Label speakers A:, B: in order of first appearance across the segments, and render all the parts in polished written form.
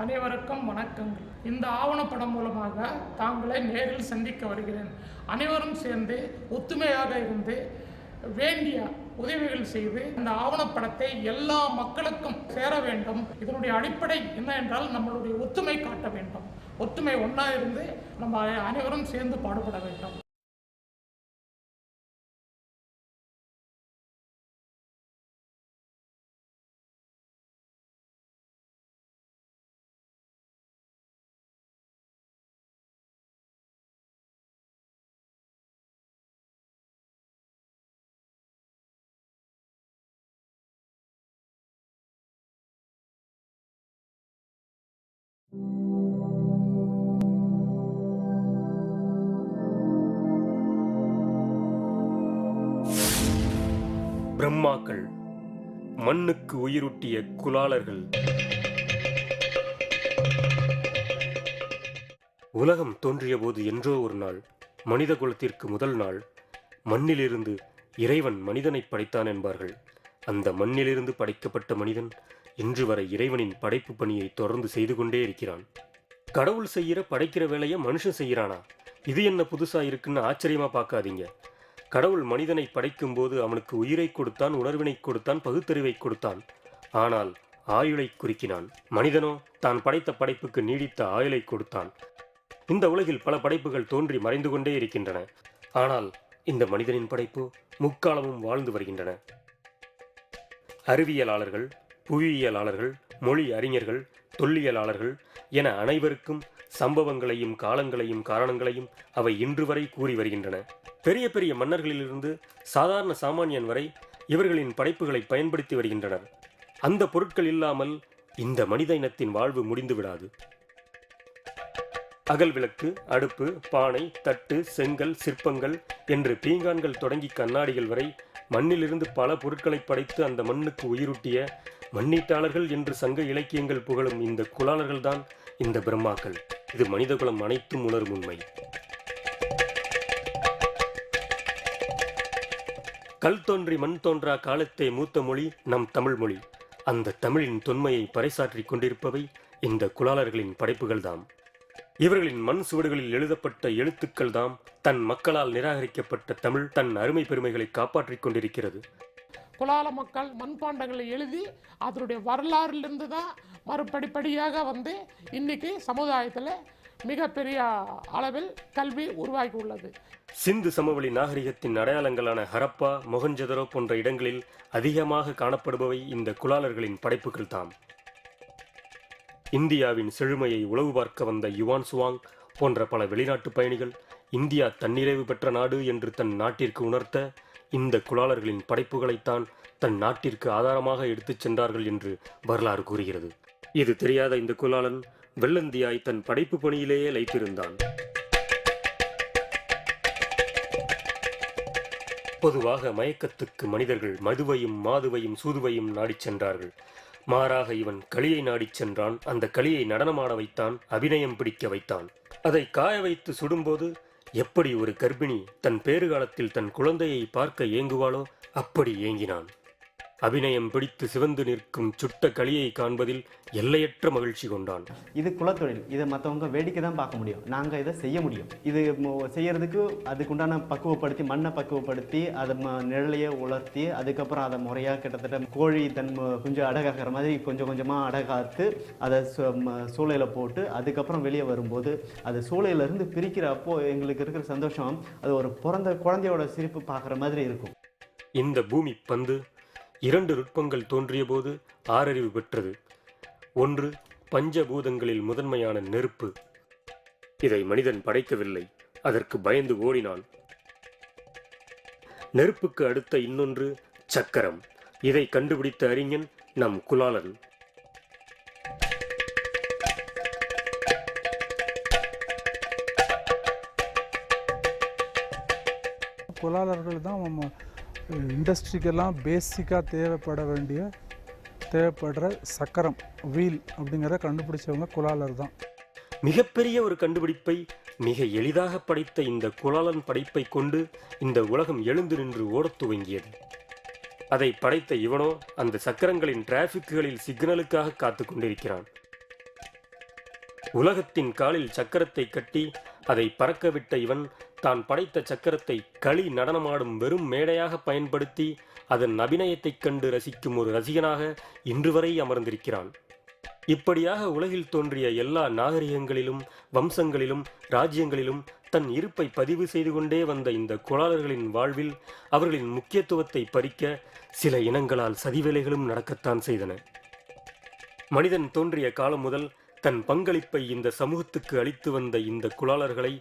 A: அனைவருக்கும் வணக்கங்கள். இந்த ஆவணப்படம் மூலமாக தாங்களை நேரில் சந்திக்க வருகிறேன். அனைவரும் சேர்ந்து ஒத்துமையாக இருந்து வேண்டிய உதவிகள் செய்து இந்த ஆவணப்படத்தை எல்லா மக்களுக்கும் சேர வேண்டும். இதனுடைய அடிப்படை என்ன என்றால் நம்மளுடைய ஒத்துமை காட்ட வேண்டும். ஒத்துமை ஒன்றா இருந்து நம்ம அனைவரும் சேர்ந்து பாடுபட வேண்டும்.
B: பிரம்மாக்கள், மண்ணுக்கு உயிரூட்டிய குலாலர்கள். உலகம் தோன்றிய போது என்றோ ஒரு நாள், மனித குலத்திற்கு முதல் நாள், மண்ணிலிருந்து இறைவன் மனிதனை படைத்தான் என்பார்கள். அந்த மண்ணிலிருந்து படைக்கப்பட்ட மனிதன் இன்று வரை இறைவனின் படைப்பு பணியை தொடர்ந்து செய்து கொண்டே இருக்கிறான். கடவுள் செய்கிற படைக்கிற வேலையை மனுஷன் செய்கிறானா? இது என்ன புதுசா இருக்குன்னு ஆச்சரியமா பார்க்காதீங்க. கடவுள் மனிதனை படைக்கும் போது அவனுக்கு உயிரை கொடுத்தான், உணர்வினை கொடுத்தான், பகுத்தறிவை கொடுத்தான். ஆனால் ஆயுளை குறுக்கினான். மனிதனோ தான் படைத்த படைப்புக்கு நீடித்த ஆயுளை கொடுத்தான். இந்த உலகில் பல படைப்புகள் தோன்றி மறைந்து கொண்டே இருக்கின்றன. ஆனால் இந்த மனிதனின் படைப்பு முக்காலமும் வாழ்ந்து வருகின்றன. அறிவியலாளர்கள், புவியியலாளர்கள், மொழி அறிஞர்கள், தொல்லியலாளர்கள் என அனைவருக்கும் சம்பவங்களையும் காலங்களையும் காரணங்களையும் அவை இன்று வரை கூறி வருகின்றன. பெரிய பெரிய மன்னர்களிலிருந்து சாதாரண சாமானியன் வரை இவர்களின் படைப்புகளை பயன்படுத்தி வருகின்றனர். அந்த பொருட்கள் இல்லாமல் இந்த மனித இனத்தின் வாழ்வு முடிந்து விடாது. அகல் விளக்கு, அடுப்பு, பானை, தட்டு, செங்கல், சிற்பங்கள் என்று பீங்கான்கள் தொடங்கி கண்ணாடிகள் வரை மண்ணிலிருந்து பல பொருட்களை படைத்து அந்த மண்ணுக்கு உயிரூட்டிய மண்ணீட்டாளர்கள் என்று சங்க இலக்கியங்கள் புகழும் இந்த குலாளர்கள்தான் இந்த பிரம்மாக்கள். இது மனிதகுலம் அனைத்தும் உணரும் உண்மை. கல் தோன்றி மண் தோன்றா காலத்தே மூத்த மொழி நம் தமிழ் மொழி. அந்த தமிழின் தொன்மையை பறைசாற்றிக் கொண்டிருப்பவை இந்த குலாளர்களின் படைப்புகள்தாம். இவர்களின் மண் சுவடுகளில் எழுதப்பட்ட எழுத்துக்கள் தாம் தன் மக்களால் நிராகரிக்கப்பட்ட தமிழ் தன் அருமை பெருமைகளை காப்பாற்றிக் கொண்டிருக்கிறது.
A: குலால மக்கள் மண்பாண்டங்களை எழுதி அதனுடைய வரலாறுலேருந்து தான் மறுபடிப்படியாக இன்னைக்கு சமுதாயத்தில் மிகப்பெரிய அளவில் கல்வி உருவாகி உள்ளது.
B: சிந்து சமவெளி நாகரிகத்தின் அடையாளங்களான ஹரப்பா, மொஹஞ்சதரோ போன்ற இடங்களில் அதிகமாக காணப்படுபவை இந்த குலாலர்களின் படைப்புகள் தாம். இந்தியாவின் செழுமையை உளவு பார்க்க வந்த யுவான் சுவாங் போன்ற பல வெளிநாட்டு பயணிகள் இந்தியா தன்னிறைவு பெற்ற நாடு என்று தன் நாட்டிற்கு உணர்த்த இந்த குலாலர்களின் படைப்புகளைத்தான் தன் நாட்டிற்கு ஆதாரமாக எடுத்துச் சென்றார்கள் என்று வரலாறு கூறுகிறது. இது தெரியாத இந்த குலாலன் வெள்ளந்தியாய் தன் படைப்பு பணியிலேயே லைத்திருந்தான். பொதுவாக மயக்கத்துக்கு மனிதர்கள் மதுவையும் மாதுவையும் சூதுவையும் நாடிச் சென்றார்கள். மாறாக இவன் களியை நாடிச் சென்றான். அந்த களியை நடனமாட வைத்தான், அபிநயம் பிடிக்க வைத்தான். அதை காய வைத்து சுடும்போது எப்படி ஒரு கர்ப்பிணி தன் பேறுகாலத்தில் தன் குழந்தையை பார்க்க ஏங்குவாளோ அப்படி ஏங்கினான். அபிநயம் பிடித்து சிவந்து நிற்கும் சுட்ட களியை காண்பதில் எல்லையற்ற மகிழ்ச்சி கொண்டான்.
C: இது குலத்தொழில். இதை மற்றவங்க வேடிக்கை தான் பார்க்க முடியும். நாங்கள் இதை செய்ய முடியும். இது செய்யறதுக்கு அதுக்குண்டான பக்குவப்படுத்தி, மண்ணை பக்குவப்படுத்தி, அதை நிழலையை உலர்த்தி, அதுக்கப்புறம் அதை முறையாக கிட்டத்தட்ட கோழி தன் குஞ்சு அடகாக்கிற மாதிரி கொஞ்சம் கொஞ்சமாக அடகாத்து அதை சூளையில் போட்டு அதுக்கப்புறம் வெளியே வரும்போது அது சூளையிலேருந்து பிரிக்கிற அப்போ எங்களுக்கு இருக்கிற சந்தோஷம் அது ஒரு பிறந்த குழந்தையோட சிரிப்பு பார்க்குற மாதிரி இருக்கும்.
B: இந்த பூமி பந்து 2 நுட்பங்கள் தோன்றிய போது ஆறறிவு பெற்றது. ஒன்று பஞ்சபூதங்களில் முதன்மையான நெருப்பு. இதை மனிதன் படைக்கவில்லை, அதற்கு பயந்து ஓடினான். நெருப்புக்கு அடுத்த இன்னொன்று சக்கரம். இதை கண்டுபிடித்த அறிஞன் நம் குலாலன்.
D: குலாலர்கள் தான் இண்டஸ்ட்ரிக்கெல்லாம் பேசிக்காக தேவைப்படுற சக்கரம், வீல் அப்படிங்கிறத கண்டுபிடிச்சவங்க குலாலர் தான்.
B: மிகப்பெரிய ஒரு கண்டுபிடிப்பை மிக எளிதாக படைத்த இந்த குலாலன் படைப்பை கொண்டு இந்த உலகம் எழுந்து நின்று ஓடத் துவங்கியது. அதை படைத்த இவனோ அந்த சக்கரங்களின் டிராஃபிக்குகளில் சிக்னலுக்காக காத்து கொண்டிருக்கிறான். உலகத்தின் காலில் சக்கரத்தை கட்டி அதை பறக்கவிட்ட இவன் தான் படைத்த சக்கரத்தை களி நடனமாடும் வெறும் மேடையாக பயன்படுத்தி அதன் அபிநயத்தைக் கண்டு ரசிக்கும் ஒரு ரசிகனாக இன்று வரை அமர்ந்திருக்கிறான். இப்படியாக உலகில் தோன்றிய எல்லா நாகரிகங்களிலும் வம்சங்களிலும் ராஜ்யங்களிலும் தன் இருப்பை பதிவு செய்து கொண்டே வந்த இந்த குலாலர்களின் வாழ்வில் அவர்களின் முக்கியத்துவத்தை பறிக்க சில இனங்களால் சதிவேலைகளும் நடக்கத்தான் செய்தன. மனிதன் தோன்றிய காலம் முதல் தன் பங்களிப்பை இந்த சமூகத்துக்கு அளித்து வந்த இந்த குலாலர்களை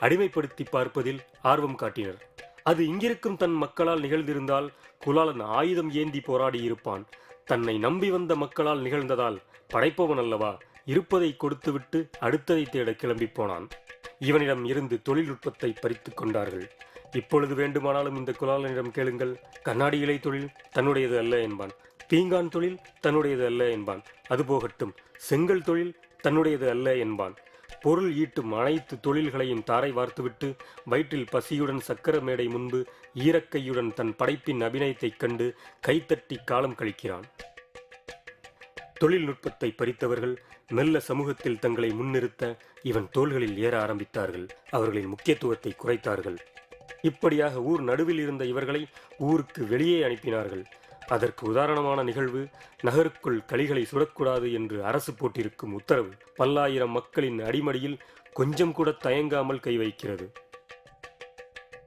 B: அடிமைப்படுத்தி பார்ப்பதில் ஆர்வம் காட்டினர். அது இங்கிருக்கும் தன் மக்களால் நிகழ்ந்திருந்தால் குலாலன் ஆயுதம் ஏந்தி போராடி இருப்பான். தன்னை நம்பி வந்த மக்களால் நிகழ்ந்ததால் படைப்பவன் அல்லவா, இருப்பதை கொடுத்துவிட்டு அடுத்ததை தேட கிளம்பி போனான். இவனிடம் இருந்து தொழில்நுட்பத்தை பறித்து கொண்டார்கள். இப்பொழுது வேண்டுமானாலும் இந்த குலாலனிடம் கேளுங்கள். கண்ணாடி இலை தொழில் தன்னுடையது அல்ல என்பான். பீங்கான் தொழில் தன்னுடையது அல்ல என்பான். அது போகட்டும், செங்கல் தொழில் தன்னுடையது அல்ல என்பான். பொருள் ஈட்டும் அனைத்து தொழில்களையும் தாரை வார்த்துவிட்டு வயிற்றில் பசியுடன் சக்கர மேடை முன்பு ஈரக்கையுடன் தன் படைப்பின் அபிநயத்தைக் கண்டு கைத்தட்டி காலம் கழிக்கிறான். தொழில்நுட்பத்தை பறித்தவர்கள் மெல்ல சமூகத்தில் தங்களை முன்னிறுத்த இவன் தோள்களில் ஏற ஆரம்பித்தார்கள். அவர்களின் முக்கியத்துவத்தை குறைத்தார்கள். இப்படியாக ஊர் நடுவில் இருந்த இவர்களை ஊருக்கு வெளியே அனுப்பினார்கள். அதற்கு உதாரணமான நிகழ்வு நகருக்குள் களிகளை சுடக்கூடாது என்று அரசு போட்டிருக்கும் உத்தரவு பல்லாயிரம் மக்களின் அடிமடியில் கொஞ்சம் கூட தயங்காமல் கை வைக்கிறது.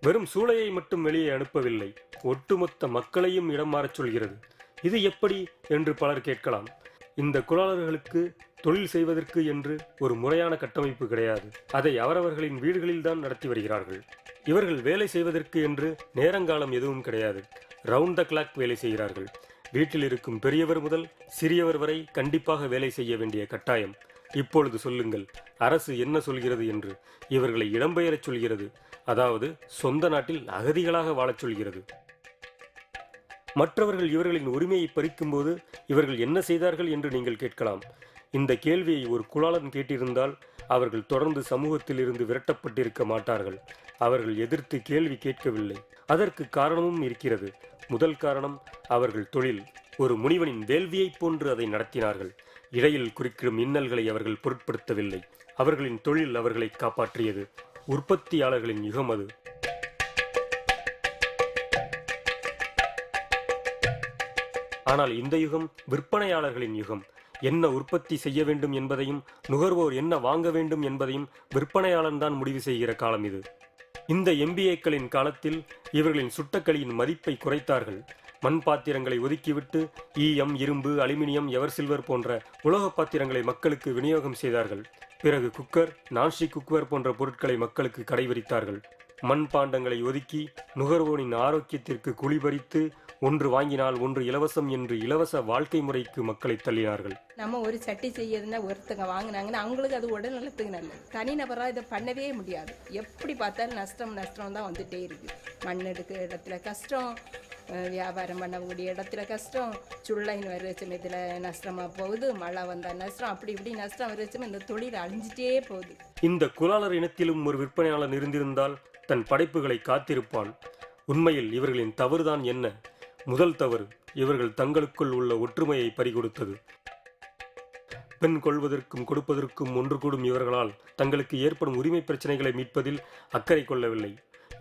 B: வெறும் சூளையை மட்டும் வெளியே அனுப்பவில்லை, ஒட்டுமொத்த மக்களையும் இடம் மாறச் சொல்கிறது. இது எப்படி என்று பலர் கேட்கலாம். இந்த குலாலர்களுக்கு தொழில் செய்வதற்கு என்று ஒரு முறையான கட்டமைப்பு கிடையாது. அதை அவரவர்களின் வீடுகளில்தான் நடத்தி வருகிறார்கள். இவர்கள் வேலை செய்வதற்கு என்று நேரங்காலம் எதுவும் கிடையாது. ரவுண்ட் த கிளாக் வேலை செய்கிறார்கள். வீட்டில் இருக்கும் பெரியவர் முதல் சிறியவர் வரை கண்டிப்பாக வேலை செய்ய வேண்டிய கட்டாயம். இப்பொழுது சொல்லுங்கள், அரசு என்ன சொல்கிறது என்று? இவர்களை இடம்பெயரச் சொல்கிறது. அதாவது சொந்த நாட்டில் அகதிகளாக வாழச் சொல்கிறது. மற்றவர்கள் இவர்களின் உரிமையை பறிக்கும்போது இவர்கள் என்ன செய்தார்கள் என்று நீங்கள் கேட்கலாம். இந்த கேள்வியை ஒரு குலாலன் கேட்டிருந்தால் அவர்கள் தொடர்ந்து சமூகத்தில் இருந்து விரட்டப்பட்டிருக்க மாட்டார்கள். அவர்கள் எதிர்த்து கேள்வி கேட்கவில்லை. அதற்கு காரணமும் இருக்கிறது. முதல் காரணம், அவர்கள் தொழில் ஒரு முனிவனின் வேள்வியைப் போன்று அதை நடத்தினார்கள். இடையில் குறுக்கிடும் இன்னல்களை அவர்கள் பொருட்படுத்தவில்லை. அவர்களின் தொழில் அவர்களை காப்பாற்றியது. உற்பத்தியாளர்களின் யுகம் அது. ஆனால் இந்த யுகம் விற்பனையாளர்களின் யுகம். என்ன உற்பத்தி செய்ய வேண்டும் என்பதையும் நுகர்வோர் என்ன வாங்க வேண்டும் என்பதையும் விற்பனையாளன் தான் முடிவு செய்கிற காலம் இது. இந்த MBAக்களின் காலத்தில் இவர்களின் சுட்டக்களியின் மதிப்பை குறைத்தார்கள். மண் பாத்திரங்களை ஒதுக்கிவிட்டு ஈயம், இரும்பு, அலுமினியம், எவர் சில்வர் போன்ற உலோக பாத்திரங்களை மக்களுக்கு விநியோகம் செய்தார்கள். பிறகு குக்கர், நான்ஸ்டிக் குக்கர் போன்ற பொருட்களை மக்களுக்கு கடைபிடித்தார்கள். மண் பாண்டங்களை ஒதுக்கி நுகர்வோனின் ஆரோக்கியத்திற்கு குழிபறித்து ஒன்று வாங்கினால் ஒன்று இலவசம் என்று இலவச வாழ்க்கை முறைக்கு மக்களை தள்ளினார்கள்.
E: நம்ம ஒரு சட்டி செய்யறதுன்னா ஒருத்தங்க வாங்கினாங்கன்னா அவங்களுக்கு அது உடல் நலத்துக்கு நல்லது. தனிநபராக இதை பண்ணவே முடியாது. எப்படி பார்த்தாலும் நஷ்டம் தான் வந்துட்டே இருக்கு. மண் எடுக்கிற இடத்துல கஷ்டம், வியாபாரம் பண்ணக்கூடிய இடத்துல கஷ்டம், சுள்ளைன்னு வர சமயத்தில் நஷ்டமாக போகுது, மழை வந்தால் நஷ்டம், அப்படி இப்படி நஷ்டம் வர சமயம் இந்த தொழில் அழிஞ்சிட்டே போகுது.
B: இந்த குலாலர் இனத்திலும் ஒரு விற்பனையாளர் இருந்திருந்தால் தன் படைப்புகளை காத்திருப்பான். உண்மையில் இவர்களின் தவறுதான் என்ன? முதல் தவறு, இவர்கள் தங்களுக்குள் உள்ள ஒற்றுமையை பறிகொடுத்தது. பெண் கொள்வதற்கும் கொடுப்பதற்கும் ஒன்று கூடும் இவர்களால் தங்களுக்கு ஏற்படும் உரிமை பிரச்சனைகளை மீட்பதில் அக்கறை கொள்ளவில்லை.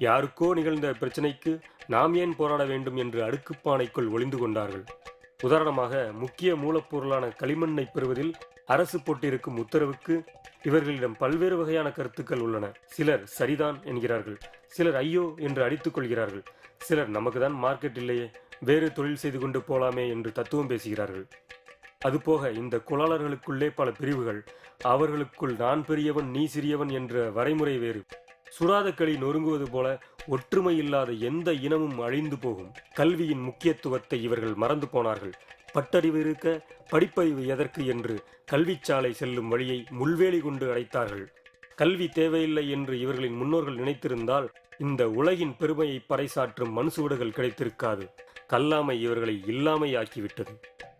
B: யாருக்கோ நிகழ்ந்த பிரச்சனைக்கு நாம் ஏன் போராட வேண்டும் என்று அடுக்குப்பானைக்குள் ஒளிந்து கொண்டார்கள். உதாரணமாக, முக்கிய மூலப்பொருளான களிமண்ணை பெறுவதில் அரசு போட்டிருக்கும் உத்தரவுக்கு இவர்களிடம் பல்வேறு வகையான கருத்துக்கள் உள்ளன. சிலர் சரிதான் என்கிறார்கள், சிலர் ஐயோ என்று அடித்துக் கொள்கிறார்கள், சிலர் நமக்கு தான் மார்க்கெட் இல்லையே, வேறு தொழில் செய்து கொண்டு போலாமே என்று தத்துவம் பேசுகிறார்கள். அதுபோக இந்த குலாலர்களுக்குள்ளே பல பிரிவுகள். அவர்களுக்குள் நான் பெரியவன் நீ சிறியவன் என்ற வரைமுறை வேறு. சுடாத களி நொறுங்குவது போல ஒற்றுமை இல்லாத எந்த இனமும் அழிந்து போகும். கல்வியின் முக்கியத்துவத்தை இவர்கள் மறந்து போனார்கள். பட்டறிவு இருக்க படிப்பறிவு எதற்கு என்று கல்விச்சாலை செல்லும் வழியை முள்வேலி கொண்டு அடைத்தார்கள். கல்வி தேவையில்லை என்று இவர்களின் முன்னோர்கள் நினைத்திருந்தால் இந்த உலகின் பெருமையை பறைசாற்றும் மண்சுவடுகள் கிடைத்திருக்காது. கல்லாமை இவர்களை இல்லாமை ஆக்கிவிட்டது.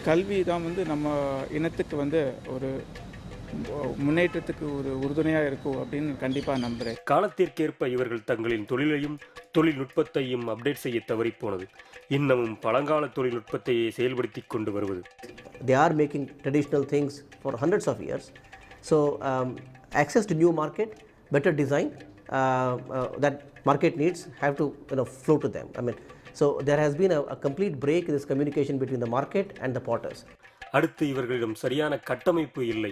D: கல்வி தான் நம்ம இனத்துக்கு ஒரு முன்னேற்றத்துக்கு ஒரு உறுதுணையாக இருக்கும் அப்படின்னு கண்டிப்பாக நம்புகிறேன்.
B: காலத்திற்கேற்ப இவர்கள் தங்களின் தொழிலையும் தொழில்நுட்பத்தையும் அப்டேட் செய்ய தவறிப்போனது. இன்னமும் பழங்கால தொழில்நுட்பத்தையே செயல்படுத்தி கொண்டு வருவது.
F: They are making traditional things for hundreds of years So access to new market, better design that market needs have to flow to them. I mean, so there has been a complete break in this communication between the market and the potters.
B: அடுத்து இவர்களிடம் சரியான கட்டமைப்பு இல்லை.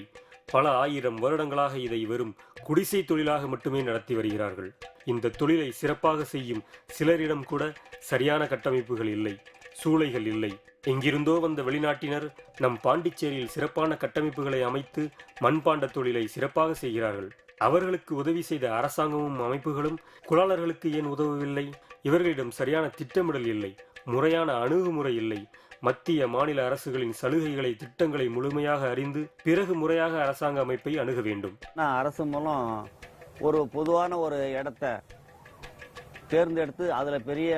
B: பல ஆயிரம் வருடங்களாக இதை வெறும் குடிசை தொழிலாக மட்டுமே நடத்தி வருகிறார்கள். இந்த தொழிலை சிறப்பாக செய்யும் சிலரிடம் கூட சரியான கட்டமைப்புகள் இல்லை, சூளைகள் இல்லை. எங்கிருந்தோ வந்த வெளிநாட்டினர் நம் பாண்டிச்சேரியில் சிறப்பான கட்டமைப்புகளை அமைத்து மண்பாண்ட தொழிலை சிறப்பாக செய்கிறார்கள். அவர்களுக்கு உதவி செய்த அரசாங்கமும் அமைப்புகளும் குலாளர்களுக்கு ஏன் உதவவில்லை? இவர்களிடம் சரியான திட்டமிடல் இல்லை, முறையான அணுகுமுறை இல்லை. மத்திய மாநில அரசுகளின் சலுகைகளை திட்டங்களை முழுமையாக அறிந்து பிறகு முறையாக அரசாங்க அமைப்பை அணுக வேண்டும்.
G: அரசு மூலம் ஒரு பொதுவான ஒரு இடத்த தேர்ந்தெடுத்து அதில் பெரிய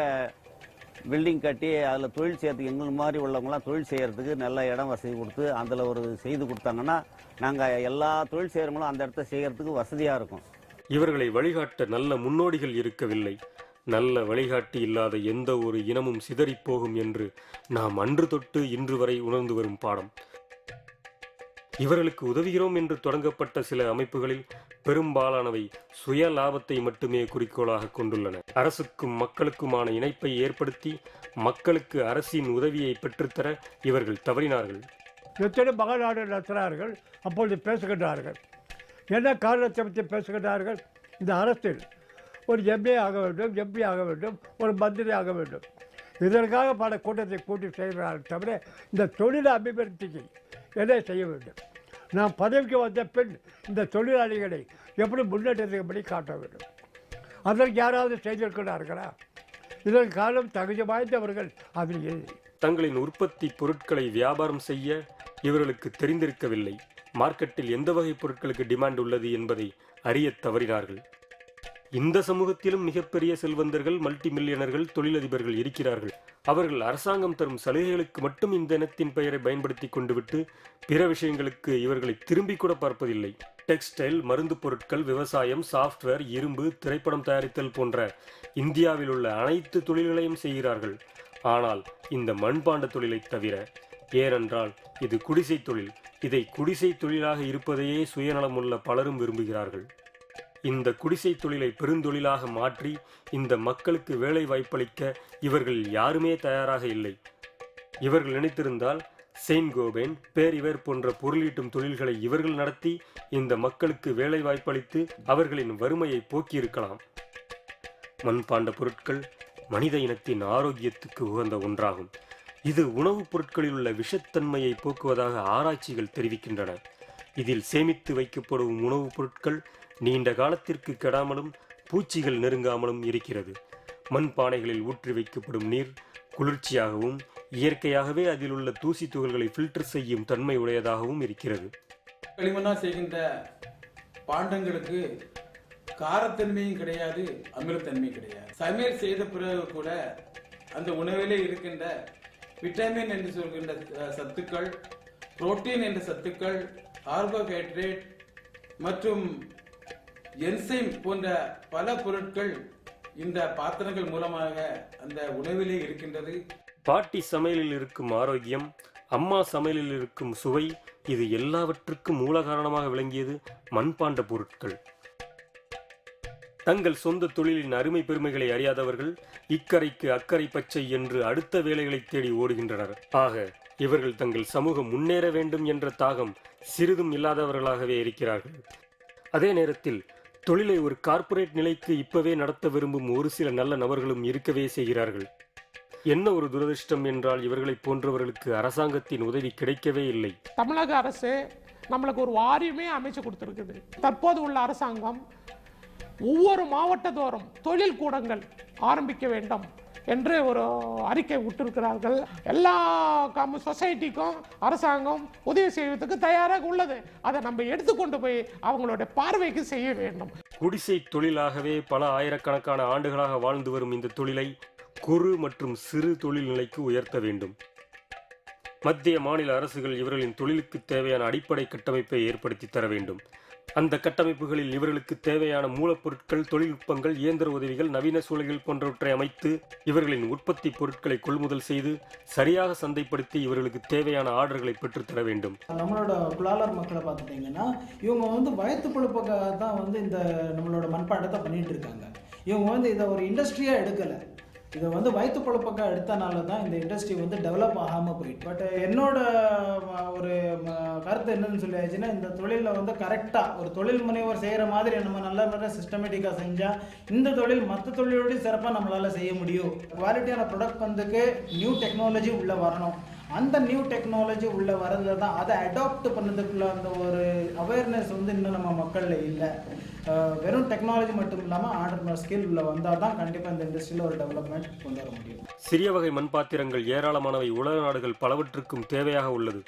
G: பில்டிங் கட்டி அதில் தொழில் செய்யறதுக்கு எங்கள் மாதிரி உள்ளவங்களாம் தொழில் செய்யறதுக்கு நல்ல இடம் வசதி கொடுத்து அதில் ஒரு செய்து கொடுத்தாங்கன்னா நாங்கள் எல்லா தொழில் செய்கிறவங்களும் அந்த இடத்த செய்யறதுக்கு வசதியாக இருக்கும்.
B: இவர்களை வழிகாட்ட நல்ல முன்னோடிகள் இருக்கவில்லை. நல்ல வழிகாட்டி இல்லாத எந்த ஒரு இனமும் சிதறிப்போகும் என்று நாம் அன்று தொட்டு இன்று வரை உணர்ந்து வரும் பாடம். இவர்களுக்கு உதவுகிறோம் என்று தொடங்கப்பட்ட சில அமைப்புகளில் பெரும்பாலானவை சுய லாபத்தை மட்டுமே குறிக்கோளாக கொண்டுள்ளன. அரசுக்கும் மக்களுக்குமான இணைப்பை ஏற்படுத்தி மக்களுக்கு அரசின் உதவியை பெற்றுத்தர இவர்கள் தவறினார்கள்.
H: எத்தனை மகநாடு நடத்துகிறார்கள், அப்பொழுது பேசுகின்றார்கள். என்ன காரணத்தை பற்றி பேசுகின்றார்கள்? இந்த அரசில் ஒரு எம்ஏ ஆக வேண்டும், எம்பி ஆக வேண்டும், ஒரு மந்திரி ஆக வேண்டும். இதற்காக பல கூட்டத்தை கூட்டி செய்கிறார்கள் தவிர இந்த தொழில் அபிவிருத்திக்கு எதை செய்ய வேண்டும்? நாம் பதவிக்கு வந்த பின் இந்த தொழிலாளிகளை எப்படி முன்னேற்றத்துக்கும்படி காட்ட வேண்டும். அதற்கு யாராவது செய்திருக்கிறார்களா? இதற்கு காரணம் தகுதி வாய்ந்தவர்கள் அதில் இல்லை.
B: தங்களின் உற்பத்தி பொருட்களை வியாபாரம் செய்ய இவர்களுக்கு தெரிந்திருக்கவில்லை. மார்க்கெட்டில் எந்த வகை பொருட்களுக்கு டிமாண்ட் உள்ளது என்பதை அறிய தவறினார்கள். இந்த சமூகத்திலும் மிகப்பெரிய செல்வந்தர்கள், மல்டி மில்லியனர்கள், தொழிலதிபர்கள் இருக்கிறார்கள். அவர்கள் அரசாங்கம் தரும் சலுகைகளுக்கு மட்டும் இந்த இனத்தின் பெயரை பயன்படுத்தி கொண்டுவிட்டு பிற விஷயங்களுக்கு இவர்களை திரும்பி கூட பார்ப்பதில்லை. டெக்ஸ்டைல், மருந்து பொருட்கள், விவசாயம், சாஃப்ட்வேர், இரும்பு, திரைப்படம் தயாரித்தல் போன்ற இந்தியாவில் உள்ள அனைத்து தொழில்களையும் செய்கிறார்கள். ஆனால் இந்த மண்பாண்ட தொழிலை தவிர. ஏனென்றால் இது குடிசை தொழில். இதை குடிசை தொழிலாக இருப்பதையே சுயநலமுள்ள பலரும் விரும்புகிறார்கள். இந்த குடிசை தொழிலை பெருந்தொழிலாக மாற்றி இந்த மக்களுக்கு வேலை வாய்ப்பளிக்க இவர்கள் யாருமே தயாராக இல்லை. இவர்கள் நினைத்திருந்தால் செயின்ட் கோபேன், பேரிவர் போன்ற பொருளீட்டும் தொழில்களை இவர்கள் நடத்தி இந்த மக்களுக்கு வேலை வாய்ப்பளித்து அவர்களின் வறுமையை போக்கியிருக்கலாம். மண்பாண்ட பொருட்கள் மனித இனத்தின் ஆரோக்கியத்துக்கு உகந்த ஒன்றாகும். இது உணவுப் பொருட்களில் உள்ள விஷத்தன்மையை போக்குவதாக ஆராய்ச்சிகள் தெரிவிக்கின்றன. இதில் சேமித்து வைக்கப்படும் உணவுப் பொருட்கள் நீண்ட காலத்திற்கு கெடாமலும் பூச்சிகள் நெருங்காமலும் இருக்கிறது. மண்பானைகளில் ஊற்றி வைக்கப்படும் நீர் குளிர்ச்சியாகவும் இயற்கையாகவே அதில் உள்ள தூசி துகள்களை ஃபில்டர் செய்யும் தன்மை உடையதாகவும் இருக்கிறது.
I: களிமண்ணால் செய்கின்ற பாண்டங்களுக்கு காரத்தன்மையும் கிடையாது, அமிலத்தன்மையும் கிடையாது. சமையல் செய்த பிறகு கூட அந்த உணவிலே இருக்கின்ற விட்டமின் என்று சொல்கின்ற சத்துக்கள், புரோட்டீன் என்ற சத்துக்கள், கார்போஹைட்ரேட் மற்றும் என்சைம் போன்ற பல பொருட்கள் இந்த பாத்திரங்கள் மூலமாக அந்த உணவிலே இருக்கின்றது.
B: பாட்டி சமையலில் இருக்கும் ஆரோக்கியம், அம்மா சமையலில் இருக்கும் சுவை, இது எல்லாவற்றுக்கும் மூல காரணமாக விளங்கியது மண்பாண்ட பொருட்கள். தங்கள் சொந்த தொழிலின் அருமை பெருமைகளை அறியாதவர்கள் இக்கரைக்கு அக்கறை பச்சை என்று அடுத்த வேலைகளை தேடி ஓடுகின்றனர். ஆக இவர்கள் தங்கள் சமூகம் முன்னேற வேண்டும் என்ற தாகம் சிறிதும் இல்லாதவர்களாகவே இருக்கிறார்கள். அதே நேரத்தில் தொழிலை ஒரு கார்ப்பரேட் நிலைக்கு இப்பவே நடத்த விரும்பும் ஒரு சில நல்ல நபர்களும் இருக்கவே செய்கிறார்கள். என்ன ஒரு துரதிருஷ்டம் என்றால் இவர்களை போன்றவர்களுக்கு அரசாங்கத்தின் உதவி கிடைக்கவே இல்லை.
A: தமிழக அரசு நம்மளுக்கு ஒரு வாரியமே அமைச்சு கொடுத்துருக்குது. தற்போது உள்ள அரசாங்கம் ஒவ்வொரு மாவட்டத்தோறும் தொழில் கூடங்கள் ஆரம்பிக்க வேண்டும் என்று ஒரு அறிக்கை விட்டிருக்கிறார்கள். எல்லா சொசைட்டிக்கும் அரசாங்கம் உதவி செய்வதற்கு தயாராக உள்ளது. அதை நம்ம எடுத்துக்கொண்டு போய் அவங்களோட பார்வைக்கு செய்ய வேண்டும்.
B: குடிசை தொழிலாகவே பல ஆயிரக்கணக்கான ஆண்டுகளாக வாழ்ந்து வரும் இந்த தொழிலை குறு மற்றும் சிறு தொழில் நிலைக்கு உயர்த்த வேண்டும். மத்திய மாநில அரசுகள் இவர்களின் தொழிலுக்கு தேவையான அடிப்படை கட்டமைப்பை ஏற்படுத்தி தர வேண்டும். அந்த கட்டமைப்புகளில் இவர்களுக்கு தேவையான மூலப்பொருட்கள், தொழில்நுட்பங்கள், இயந்திர உதவிகள், நவீன சூழல்கள் போன்றவற்றை அமைத்து இவர்களின் உற்பத்தி பொருட்களை கொள்முதல் செய்து சரியாக சந்தைப்படுத்தி இவர்களுக்கு தேவையான ஆர்டர்களை பெற்றுத்தர வேண்டும்.
J: நம்மளோட குலாலர் மக்களை பார்த்துட்டிங்கன்னா இவங்க வயத்து பொழுப்புக்காக தான் இந்த நம்மளோட மண்பாண்டத்தை பண்ணிட்டு இருக்காங்க. இவங்க இதை ஒரு இண்டஸ்ட்ரியாக எடுக்கலை. இதை வயிற்று பொழப்பக்காக எடுத்தனால தான் இந்த இண்டஸ்ட்ரி டெவலப் ஆகாமல் போயிட்டு. பட் என்னோட ஒரு கருத்து என்னன்னு சொல்லியாச்சுன்னா, இந்த தொழிலில் கரெக்டாக ஒரு தொழில் முனைவர் செய்கிற மாதிரி நம்ம நல்ல சிஸ்டமேட்டிக்காக செஞ்சால் இந்த தொழில் மற்ற தொழிலோடய சிறப்பாக நம்மளால் செய்ய முடியும். குவாலிட்டியான ப்ராடக்ட் நியூ டெக்னாலஜி உள்ளே வரணும். அந்த நியூ டெக்னாலஜி உள்ளே வரதுல தான் அதை அடாப்ட் பண்ணதுக்குள்ள அந்த ஒரு அவேர்னஸ் இன்னும் நம்ம மக்களில் இல்லை. வெறும் டெக்னாலஜி மட்டும் இல்லாமல் ஆண்டர்பிரினர் ஸ்கில் உள்ள வந்தால் தான் கண்டிப்பாக இந்த இண்டஸ்ட்ரியில் ஒரு டெவலப்மெண்ட் கொண்டு வர முடியும்.
B: சிறிய வகை மண்பாத்திரங்கள் ஏராளமானவை உலக நாடுகள் பலவற்றுக்கும் தேவையாக உள்ளது.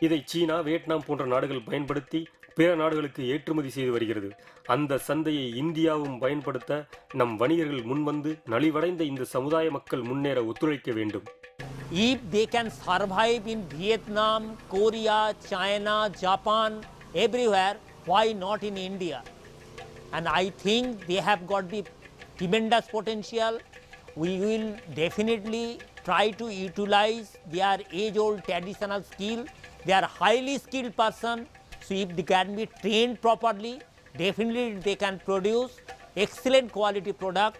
B: இதை சீனா, வியட்நாம் போன்ற நாடுகள் பயன்படுத்தி பிற நாடுகளுக்கு ஏற்றுமதி செய்து வருகிறது. அந்த சந்தையை இந்தியாவும் பயன்படுத்த நம் வணிகர்கள் முன்வந்து நலிவடைந்த இந்த சமுதாய மக்கள் முன்னேற ஒத்துழைக்க வேண்டும்.
K: If they can survive in Vietnam, Korea, China, Japan, everywhere, why not in India? And I think they have got the tremendous potential. We will definitely try to utilize their age-old traditional skill. They are highly skilled person. So if they can be trained properly, definitely they can produce excellent quality product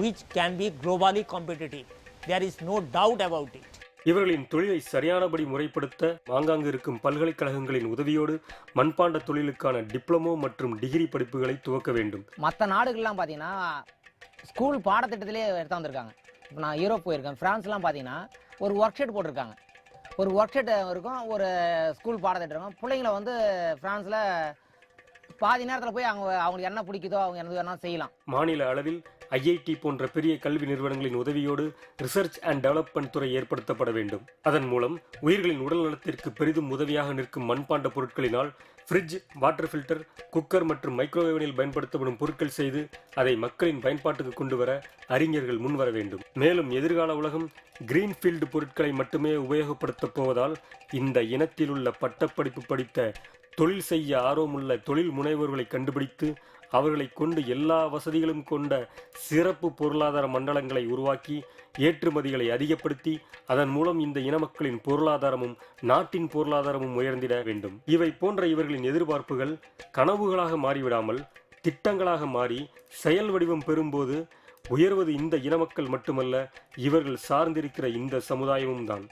K: which can be globally competitive. There is no doubt about it.
B: இவர்களின் தொழிலை சரியானபடி முறைப்படுத்த ஆங்காங்கு இருக்கும் பல்கலைக்கழகங்களின் உதவியோடு மண்பாண்ட தொழிலுக்கான diploma மற்றும் degree படிப்புகளை துவக்க வேண்டும்.
L: மற்ற நாடுகள்லாம் பார்த்தீங்கன்னா ஸ்கூல் பாடத்திட்டத்திலே எடுத்து வந்திருக்காங்க. இப்போ நான் யூரோப் போயிருக்கேன். ஃப்ரான்ஸ்லாம் பார்த்தீங்கன்னா ஒரு ஒர்க் ஷீட் போட்டிருக்காங்க. ஒரு ஒர்க் ஷீட் இருக்கும், ஒரு ஸ்கூல் பாடத்திட்டம் இருக்கும். பிள்ளைங்களை ஃப்ரான்ஸில் பாதி நேரத்தில் போய் அவங்களுக்கு என்ன பிடிக்குதோ அவங்க என்ன வேணாலும் செய்யலாம்.
B: மாநில அளவில் IIT போன்ற பெரிய கல்வி நிறுவனங்களின் உதவியோடு ரிசர்ச் அண்ட் டெவலப்மெண்ட் துறை ஏற்படுத்தப்பட வேண்டும். அதன் மூலம் உயிர்களின் உடல் நலத்திற்கு பெரிதும் உதவியாக நிற்கும் மண்பாண்ட பொருட்களினால் ஃப்ரிட்ஜ், வாட்டர் ஃபில்டர், குக்கர் மற்றும் மைக்ரோவேவனில் பயன்படுத்தப்படும் பொருட்கள் செய்து அதை மக்களின் பயன்பாட்டுக்கு கொண்டு வர அறிஞர்கள் முன்வர வேண்டும். மேலும் எதிர்கால உலகம் கிரீன்ஃபீல்டு பொருட்களை மட்டுமே உபயோகப்படுத்தப் போவதால் இந்த இனத்தில் உள்ள பட்டப்படிப்பு படித்த தொழில் செய்ய ஆர்வமுள்ள தொழில் முனைவோர்களை கண்டுபிடித்து அவர்களை கொண்டு எல்லா வசதிகளும் கொண்ட சிறப்பு பொருளாதார மண்டலங்களை உருவாக்கி ஏற்றுமதிகளை அதிகப்படுத்தி அதன் மூலம் இந்த இன மக்களின் பொருளாதாரமும் நாட்டின் பொருளாதாரமும் உயர்ந்திட வேண்டும். இவை போன்ற இவர்களின் எதிர்பார்ப்புகள் கனவுகளாக மாறிவிடாமல் திட்டங்களாக மாறி செயல் வடிவம் பெறும்போது உயர்வது இந்த இன மக்கள் மட்டுமல்ல, இவர்கள் சார்ந்திருக்கிற இந்த சமுதாயமும் தான்.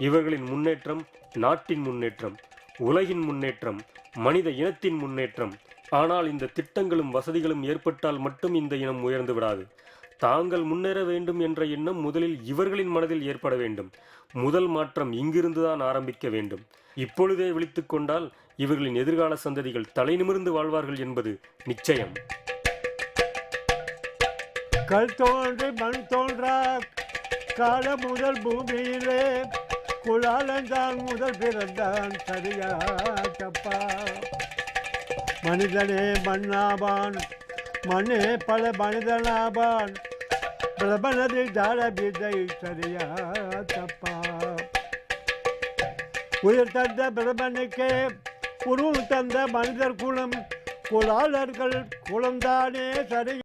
B: இவர்களின் முன்னேற்றம் நாட்டின் முன்னேற்றம், உலகின் முன்னேற்றம், மனித இனத்தின் முன்னேற்றம். ஆனால் இந்த திட்டங்களும் வசதிகளும் ஏற்பட்டால் மட்டும் இந்த இனம் உயர்ந்து விடாது. தாங்கள் முன்னேற வேண்டும் என்ற எண்ணம் முதலில் இவர்களின் மனதில் ஏற்பட வேண்டும். முதல் மாற்றம் இங்கிருந்துதான் ஆரம்பிக்க வேண்டும். இப்பொழுதே விழித்துக் கொண்டால் இவர்களின் எதிர்கால சந்ததிகள் தலை நிமிர்ந்து வாழ்வார்கள் என்பது நிச்சயம்.
H: கல் தோன்றி மண் தோன்றா கால முதல் பூமியிலே குலாலந்தான் முதல் பிறந்தான் சரியா தப்பா. மனிதனே மண்ணாபான், மண்ணே பல மனிதனாபான், பிரபனது ஜால விதை சரியா தப்பா. உயிர் தந்த பிரபனுக்கே உருவம் தந்த மனிதர் குலம் குலாளர்கள் குலம்தானே சரி.